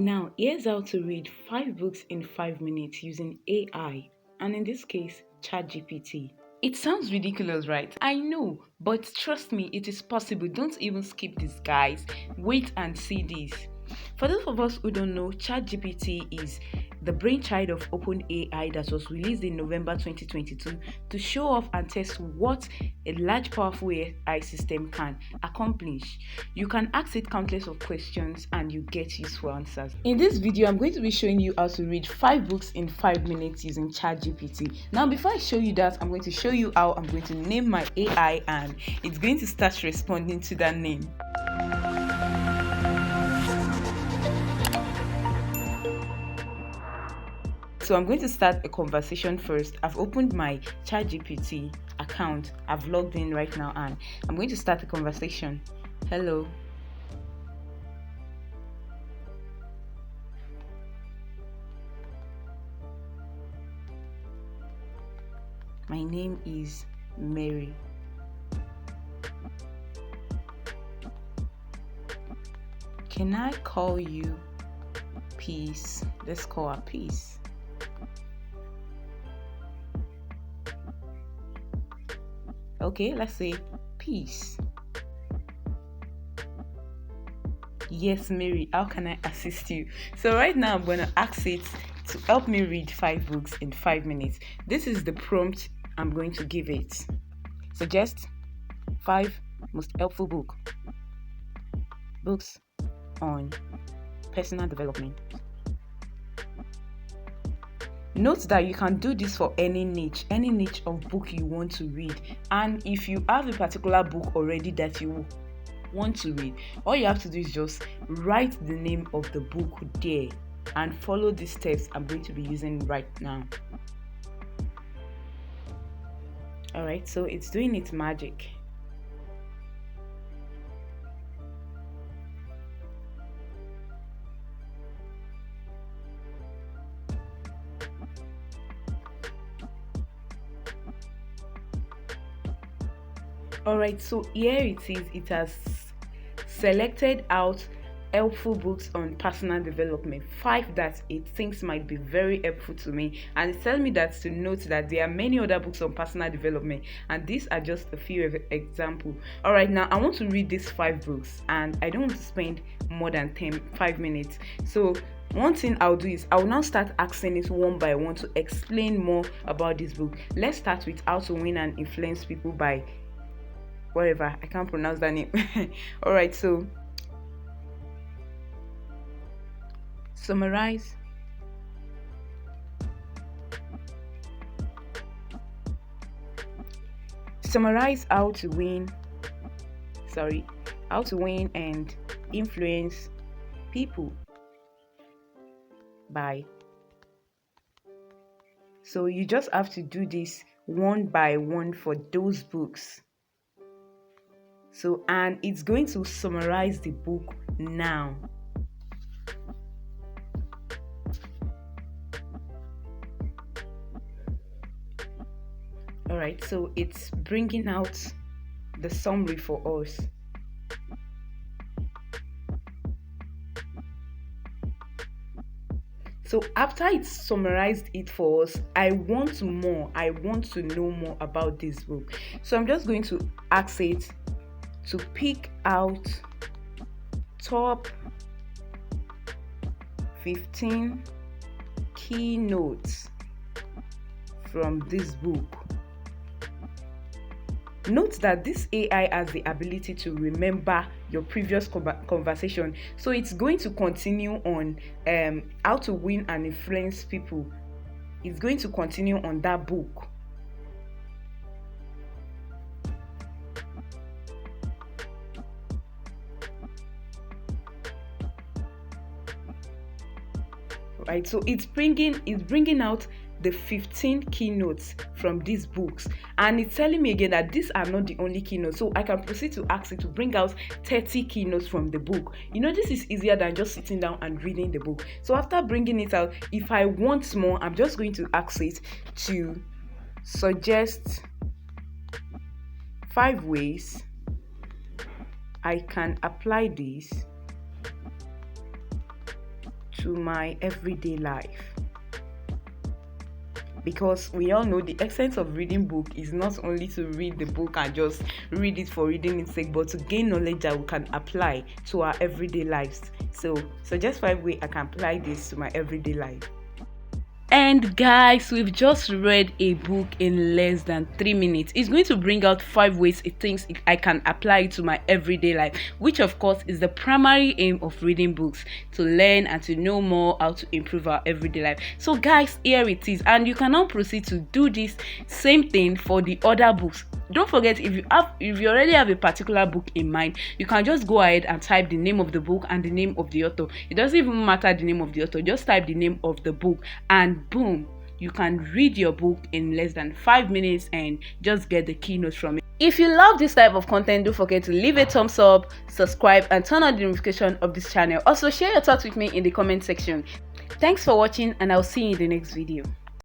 Now, here's how to read 5 books in 5 minutes using AI, and in this case, ChatGPT. It sounds ridiculous, right? I know, but trust me, it is possible. Don't even skip this, guys. Wait and see this. For those of us who don't know, ChatGPT is the brainchild of OpenAI that was released in November 2022 to show off and test what a large, powerful AI system can accomplish. You can ask it countless of questions and you get useful answers. In this video, I'm going to be showing you how to read 5 books in 5 minutes using ChatGPT. Now, before I show you that, I'm going to show you how I'm going to name my AI and it's going to start responding to that name. So I'm going to start a conversation first. I've opened my ChatGPT account. I've logged in right now and I'm going to start a conversation. Hello. My name is Mary. Can I call you Peace? Let's call her Peace. Okay, let's say Peace. Yes, Mary, how can I assist you? So right now I'm going to ask it to help me read 5 books in 5 minutes. This is the prompt I'm going to give it. Suggest 5 most helpful books on personal development. Note that you can do this for any niche of book you want to read. And if you have a particular book already that you want to read, all you have to do is just write the name of the book there and follow the steps I'm going to be using right now. Alright, so it's doing its magic. Alright, so here it is. It has selected out helpful books on personal development, 5 that it thinks might be very helpful to me, and it tells me that to note that there are many other books on personal development and these are just a few examples. Alright, now I want to read these 5 books and I don't want to spend more than 5 minutes. So one thing I'll do is I will now start asking it one by one to explain more about this book. Let's start with How to Win and Influence People by whatever, I can't pronounce that name. Alright, so summarize how to win and influence people by. So you just have to do this one by one for those books. So, and it's going to summarize the book now. Alright, so it's bringing out the summary for us. So after it's summarized it for us, I want to know more about this book. So I'm just going to ask it to pick out top 15 keynotes from this book. Note that this AI has the ability to remember your previous conversation, so it's going to continue on How to Win and Influence People. It's going to continue on that book. Right, so it's bringing out the 15 keynotes from these books, and it's telling me again that these are not the only keynotes, so I can proceed to ask it to bring out 30 keynotes from the book. This is easier than just sitting down and reading the book. So after bringing it out, if I want more, I'm just going to ask it to suggest 5 ways I can apply this to my everyday life. Because we all know the essence of reading book is not only to read the book and just read it for reading its sake, but to gain knowledge that we can apply to our everyday lives. So just 5 ways I can apply this to my everyday life. And guys, we've just read a book in less than 3 minutes. It's going to bring out 5 ways it thinks I can apply it to my everyday life, which of course is the primary aim of reading books, to learn and to know more how to improve our everyday life. So guys, here it is, and you can now proceed to do this same thing for the other books. Don't forget, if you already have a particular book in mind, you can just go ahead and type the name of the book and the name of the author. It doesn't even matter the name of the author, just type the name of the book, and boom, you can read your book in less than 5 minutes and just get the keynote from it. If you love this type of content, don't forget to leave a thumbs up, subscribe, and turn on the notification of this channel. Also, share your thoughts with me in the comment section. Thanks for watching, and I'll see you in the next video.